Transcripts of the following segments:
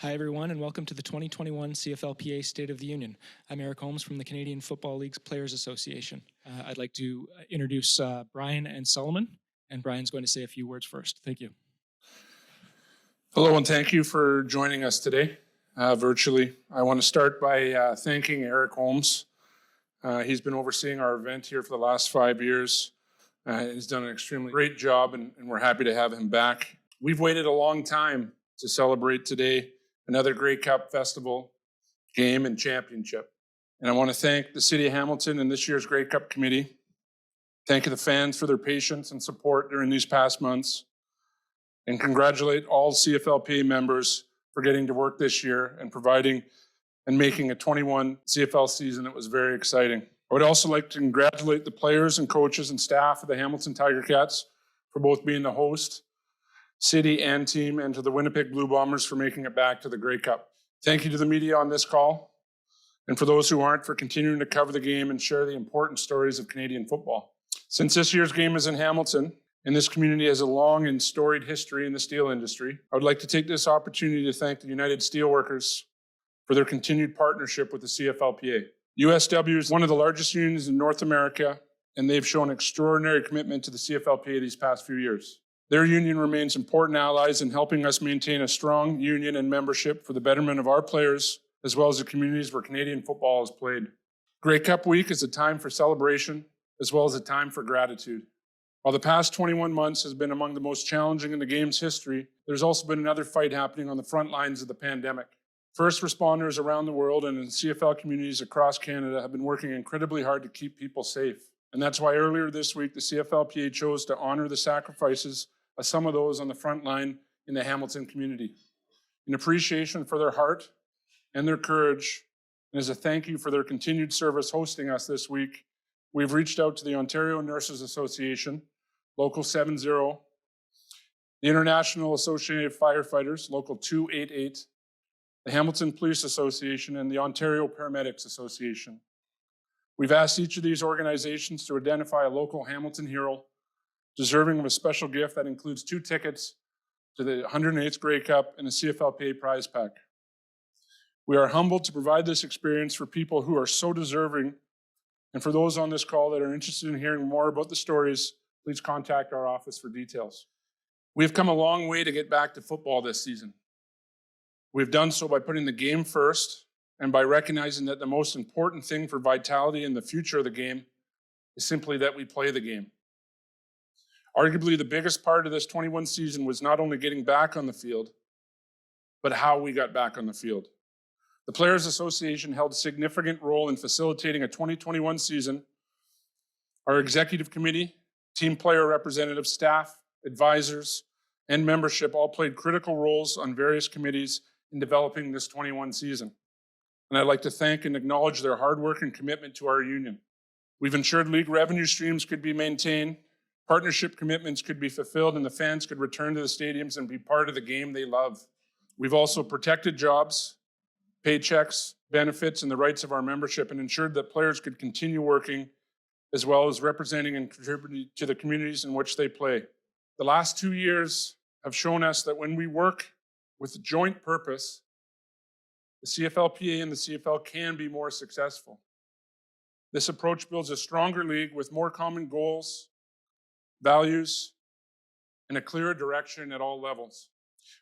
Hi, everyone, and welcome to the 2021 CFLPA State of the Union. I'm Eric Holmes from the Canadian Football League's Players Association. I'd like to introduce Brian and Solomon, and Brian's going to say a few words first. Thank you. Hello, and thank you for joining us today virtually. I want to start by thanking Eric Holmes. He's been overseeing our event here for the last 5 years. He's done an extremely great job, and we're happy to have him back. We've waited a long time to celebrate today another Grey Cup Festival game and championship. And I want to thank the City of Hamilton and this year's Grey Cup Committee. Thank the fans for their patience and support during these past months. And congratulate all CFLPA members for getting to work this year and providing and making a 21 CFL season that was very exciting. I would also like to congratulate the players and coaches and staff of the Hamilton Tiger Cats for both being the host, city and team, and to the Winnipeg Blue Bombers for making it back to the Grey Cup. Thank you to the media on this call, and for those who aren't, for continuing to cover the game and share the important stories of Canadian football. Since this year's game is in Hamilton, and this community has a long and storied history in the steel industry, I would like to take this opportunity to thank the United Steelworkers for their continued partnership with the CFLPA. USW is one of the largest unions in North America, and they've shown extraordinary commitment to the CFLPA these past few years. Their union remains important allies in helping us maintain a strong union and membership for the betterment of our players, as well as the communities where Canadian football is played. Grey Cup Week is a time for celebration, as well as a time for gratitude. While the past 21 months has been among the most challenging in the game's history, there's also been another fight happening on the front lines of the pandemic. First responders around the world and in CFL communities across Canada have been working incredibly hard to keep people safe. And that's why earlier this week, the CFLPA chose to honor the sacrifices of some of those on the front line in the Hamilton community. In appreciation for their heart and their courage, and as a thank you for their continued service hosting us this week, we've reached out to the Ontario Nurses Association, Local 70, the International Associated Firefighters, Local 288, the Hamilton Police Association, and the Ontario Paramedics Association. We've asked each of these organizations to identify a local Hamilton hero deserving of a special gift that includes 2 tickets to the 108th Grey Cup and a CFLPA prize pack. We are humbled to provide this experience for people who are so deserving, and for those on this call that are interested in hearing more about the stories, please contact our office for details. We've come a long way to get back to football this season. We've done so by putting the game first and by recognizing that the most important thing for vitality in the future of the game is simply that we play the game. Arguably, the biggest part of this 21 season was not only getting back on the field, but how we got back on the field. The Players Association held a significant role in facilitating a 2021 season. Our executive committee, team player representatives, staff, advisors, and membership all played critical roles on various committees in developing this 21 season. And I'd like to thank and acknowledge their hard work and commitment to our union. We've ensured league revenue streams could be maintained, partnership commitments could be fulfilled, and the fans could return to the stadiums and be part of the game they love. We've also protected jobs, paychecks, benefits, and the rights of our membership, and ensured that players could continue working as well as representing and contributing to the communities in which they play. The last 2 years have shown us that when we work with a joint purpose, the CFLPA and the CFL can be more successful. This approach builds a stronger league with more common goals, values, and a clearer direction at all levels.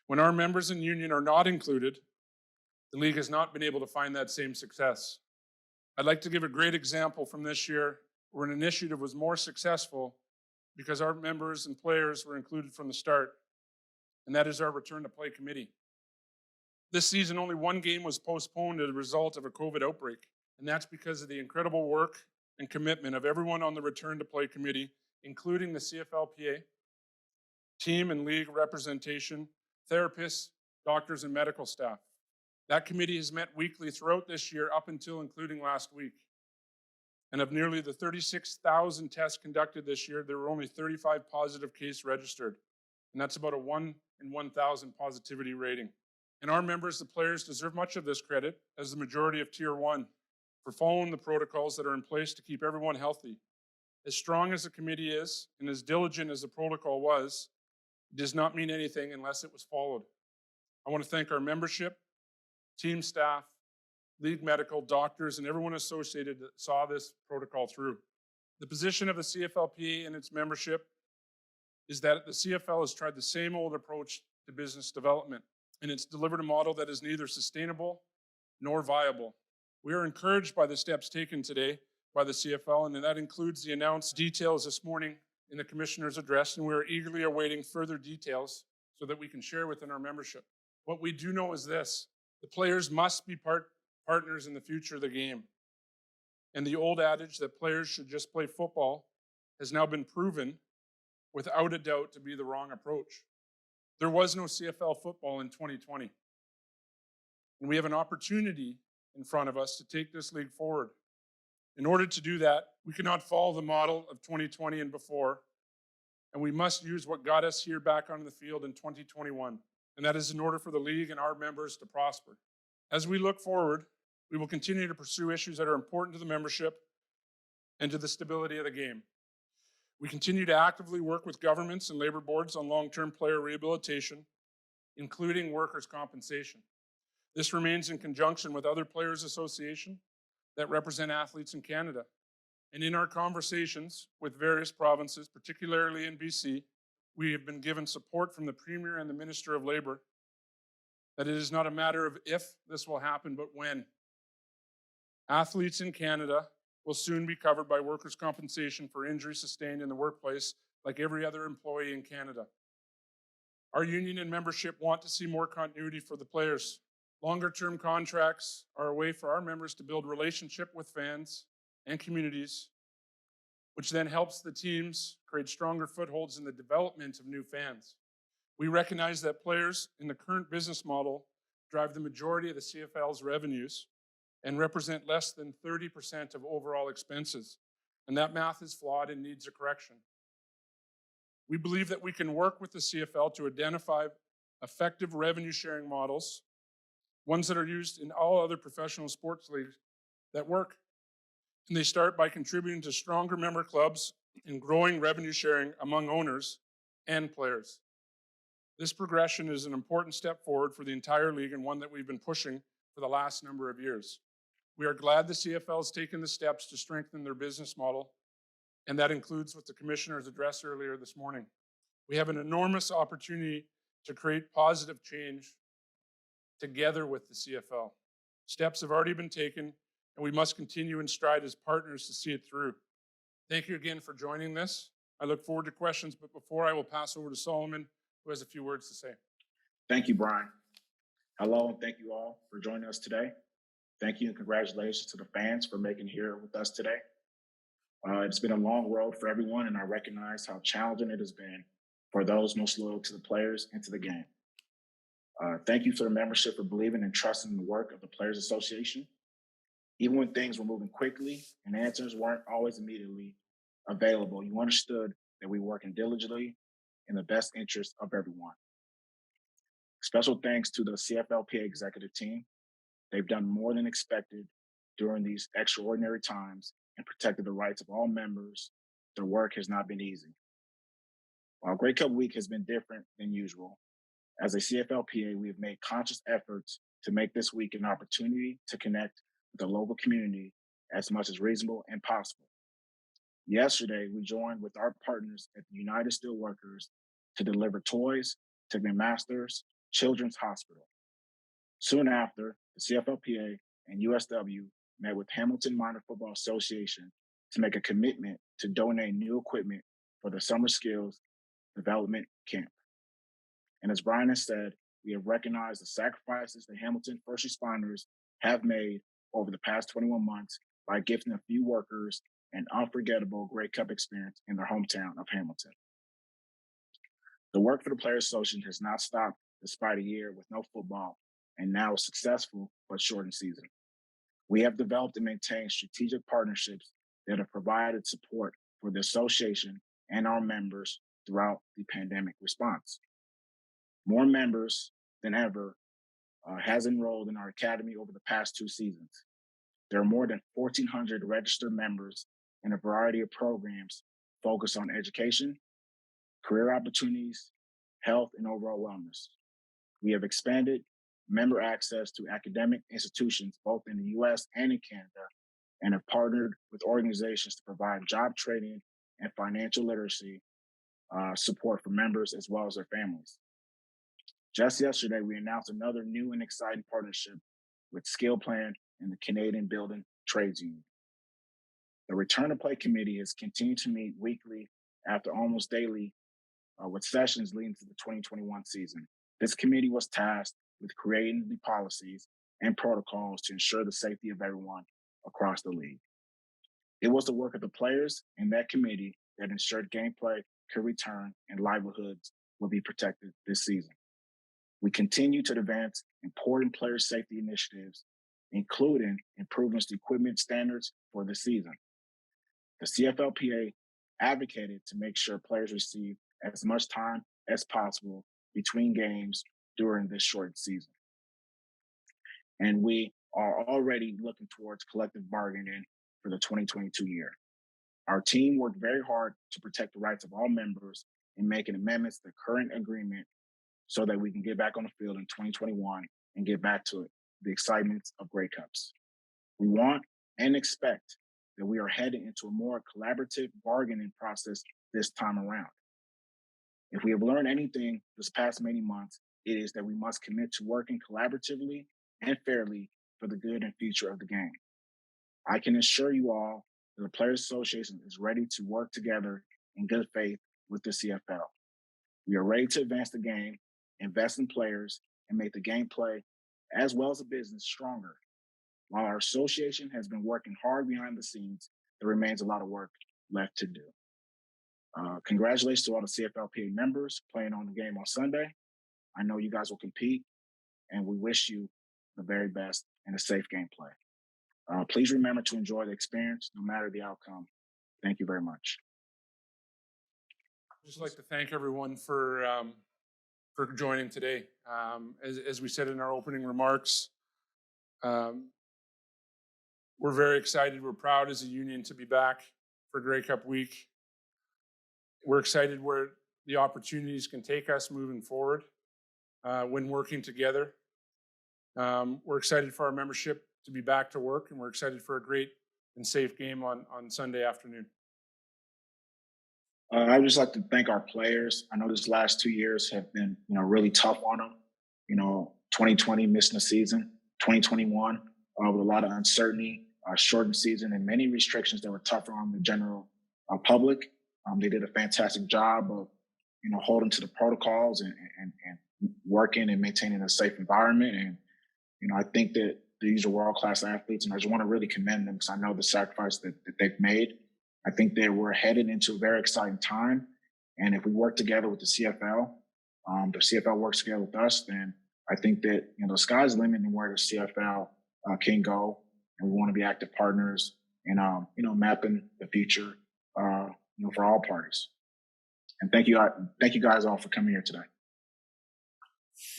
When our members and union are not included, the league has not been able to find that same success. I'd like to give a great example from this year where an initiative was more successful because our members and players were included from the start, and that is our Return to Play committee. This season, only 1 game was postponed as a result of a COVID outbreak, and that's because of the incredible work and commitment of everyone on the Return to Play committee, including the CFLPA, team and league representation, therapists, doctors, and medical staff. That committee has met weekly throughout this year up until including last week. And of nearly the 36,000 tests conducted this year, there were only 35 positive cases registered. And that's about a 1 in 1,000 positivity rating. And our members, the players, deserve much of this credit as the majority of Tier 1 for following the protocols that are in place to keep everyone healthy. As strong as the committee is and as diligent as the protocol was, it does not mean anything unless it was followed. I want to thank our membership, team staff, league medical, doctors, and everyone associated that saw this protocol through. The position of the CFLPA and its membership is that the CFL has tried the same old approach to business development, and it's delivered a model that is neither sustainable nor viable. We are encouraged by the steps taken today by the CFL, and that includes the announced details this morning in the Commissioner's address, and we are eagerly awaiting further details so that we can share within our membership. What we do know is this: the players must be partners in the future of the game. And the old adage that players should just play football has now been proven without a doubt to be the wrong approach. There was no CFL football in 2020. And we have an opportunity in front of us to take this league forward. In order to do that, we cannot follow the model of 2020 and before, and we must use what got us here back on the field in 2021. And that is in order for the league and our members to prosper. As we look forward, we will continue to pursue issues that are important to the membership and to the stability of the game. We continue to actively work with governments and labor boards on long-term player rehabilitation, including workers' compensation. This remains in conjunction with other players' associations that represent athletes in Canada. And in our conversations with various provinces, particularly in BC, we have been given support from the Premier and the Minister of Labour that it is not a matter of if this will happen, but when. Athletes in Canada will soon be covered by workers' compensation for injuries sustained in the workplace like every other employee in Canada. Our union and membership want to see more continuity for the players. Longer-term contracts are a way for our members to build relationship with fans and communities, which then helps the teams create stronger footholds in the development of new fans. We recognize that players in the current business model drive the majority of the CFL's revenues and represent less than 30% of overall expenses. And that math is flawed and needs a correction. We believe that we can work with the CFL to identify effective revenue sharing models, ones that are used in all other professional sports leagues that work. And they start by contributing to stronger member clubs and growing revenue sharing among owners and players. This progression is an important step forward for the entire league and one that we've been pushing for the last number of years. We are glad the CFL has taken the steps to strengthen their business model, and that includes what the Commissioner's addressed earlier this morning. We have an enormous opportunity to create positive change together with the CFL. Steps have already been taken, and we must continue in stride as partners to see it through. Thank you again for joining this. I look forward to questions, but before I will pass over to Solomon, who has a few words to say. Thank you, Brian. Hello, and thank you all for joining us today. Thank you and congratulations to the fans for making it here with us today. It's been a long road for everyone, and I recognize how challenging it has been for those most loyal to the players and to the game. Thank you to the membership for believing and trusting in the work of the Players Association. Even when things were moving quickly and answers weren't always immediately available, you understood that we were working diligently in the best interest of everyone. Special thanks to the CFLPA executive team. They've done more than expected during these extraordinary times and protected the rights of all members. Their work has not been easy. While Grey Cup Week has been different than usual, as a CFLPA, we have made conscious efforts to make this week an opportunity to connect with the local community as much as reasonable and possible. Yesterday, we joined with our partners at the United Steelworkers to deliver toys to McMaster's Children's Hospital. Soon after, the CFLPA and USW met with Hamilton Minor Football Association to make a commitment to donate new equipment for the Summer Skills Development Camp. And as Brian has said, we have recognized the sacrifices the Hamilton first responders have made over the past 21 months by gifting a few workers an unforgettable Grey Cup experience in their hometown of Hamilton. The work for the Players Association has not stopped despite a year with no football and now a successful but shortened season. We have developed and maintained strategic partnerships that have provided support for the association and our members throughout the pandemic response. More members than ever has enrolled in our academy over the past 2 seasons. There are more than 1,400 registered members in a variety of programs focused on education, career opportunities, health, and overall wellness. We have expanded member access to academic institutions both in the U.S. and in Canada, and have partnered with organizations to provide job training and financial literacy support for members as well as their families. Just yesterday, we announced another new and exciting partnership with Skill Plan and the Canadian Building Trades Union. The Return to Play Committee has continued to meet weekly after almost daily with sessions leading to the 2021 season. This committee was tasked with creating the policies and protocols to ensure the safety of everyone across the league. It was the work of the players and that committee that ensured gameplay could return and livelihoods will be protected this season. We continue to advance important player safety initiatives, including improvements to equipment standards for the season. The CFLPA advocated to make sure players receive as much time as possible between games during this short season. And we are already looking towards collective bargaining for the 2022 year. Our team worked very hard to protect the rights of all members in making amendments to the current agreement so that we can get back on the field in 2021 and get back to the excitement of Grey Cups. We want and expect that we are heading into a more collaborative bargaining process this time around. If we have learned anything this past many months, it is that we must commit to working collaboratively and fairly for the good and future of the game. I can assure you all that the Players Association is ready to work together in good faith with the CFL. We are ready to advance the game, invest in players, and make the gameplay as well as the business stronger. While our association has been working hard behind the scenes, there remains a lot of work left to do. Congratulations to all the CFLPA members playing on the game on Sunday. I know you guys will compete, and we wish you the very best and a safe gameplay. Please remember to enjoy the experience, no matter the outcome. Thank you very much. I'd just like to thank everyone for joining today. As we said in our opening remarks, we're very excited. We're proud as a union to be back for Grey Cup week. We're excited where the opportunities can take us moving forward when working together. We're excited for our membership to be back to work, and we're excited for a great and safe game on Sunday afternoon. I'd just like to thank our players. I know this last 2 years have been, really tough on them. 2020 missing the season, 2021 with a lot of uncertainty, shortened season, and many restrictions that were tougher on the general public. They did a fantastic job of, holding to the protocols and working and maintaining a safe environment. And, I think that these are world-class athletes, and I just want to really commend them because I know the sacrifice that they've made. I think that we're headed into a very exciting time. And if we work together with the CFL works together with us, then I think that, the sky's the limit in where the CFL can go. And we want to be active partners in, mapping the future, for all parties. And thank you guys all for coming here today.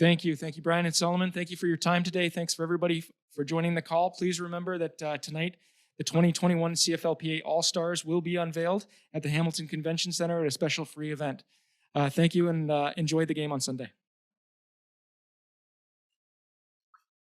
Thank you, Brian and Solomon. Thank you for your time today. Thanks for everybody for joining the call. Please remember that tonight, the 2021 CFLPA All-Stars will be unveiled at the Hamilton Convention Center at a special free event. Thank you, and enjoy the game on Sunday.